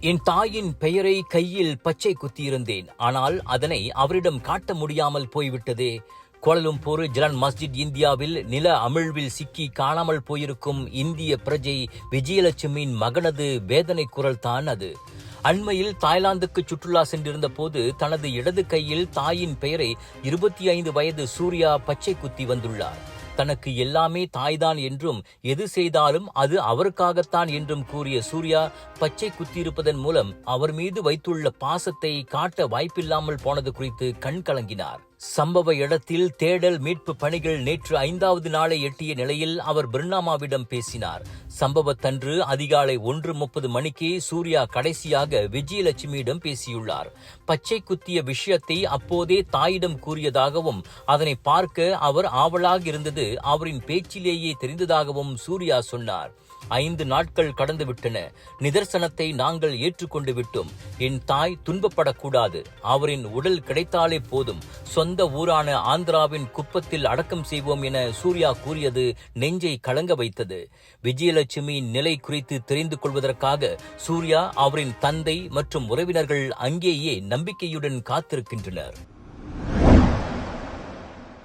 என் தாயின் பெயரை கையில் பச்சை குத்தியிருந்தேன். ஆனால் அதனை அவரிடம் காட்ட முடியாமல் போய்விட்டதே. கோலலும்பூர் ஜலான் மஸ்ஜித் இந்தியாவில் நில அமிழ்வில் சிக்கி காணாமல் போயிருக்கும் இந்திய பிரஜை விஜயலட்சுமியின் மகனது வேதனை குரல் தான் அது. அண்மையில் தாய்லாந்துக்கு சுற்றுலா சென்றிருந்த போது தனது இடது கையில் தாயின் பெயரை 25 வயது சூர்யா பச்சை குத்தி வந்துள்ளார். தனக்கு எல்லாமே தாய்தான் என்றும் எது செய்தாலும் அது அவருக்காகத்தான் என்றும் கூறிய சூர்யா பச்சை குத்தியிருப்பதன் மூலம் அவர் மீது வைத்துள்ள பாசத்தை காட்ட வாய்ப்பில்லாமல் போனது குறித்து கண் கலங்கினார். சம்பவ இடத்தில் தேடல் மீட்பு பணிகள் நேற்று 5வது நாளை எட்டிய நிலையில் அவர் பிர்னாமாவிடம் பேசினார். சம்பவத்தன்று அதிகாலை 1:30 மணிக்கு சூர்யா கடைசியாக விஜயலட்சுமியிடம் பேசியுள்ளார். பச்சை குத்திய விஷயத்தை அப்போதே தாயிடம் கூறியதாகவும் அதனை பார்க்க அவர் ஆவலாக இருந்தது அவரின் பேச்சிலேயே தெரிந்ததாகவும் சூர்யா சொன்னார். 5 நாட்கள் கடந்துவிட்டன. நிதர்சனத்தை நாங்கள் ஏற்றுக்கொண்டு விட்டோம். என் தாய் துன்பப்படக்கூடாது. அவரின் உடல் கிடைத்தாலே போதும். சொந்த ஊரான ஆந்திராவின் குப்பத்தில் அடக்கம் செய்வோம் என சூர்யா கூறியது நெஞ்சை கலங்க வைத்தது. விஜயலட்சுமியின் நிலை குறித்து தெரிந்து கொள்வதற்காக சூர்யா, அவரின் தந்தை மற்றும் உறவினர்கள் அங்கேயே நம்பிக்கையுடன் காத்திருக்கின்றனர்.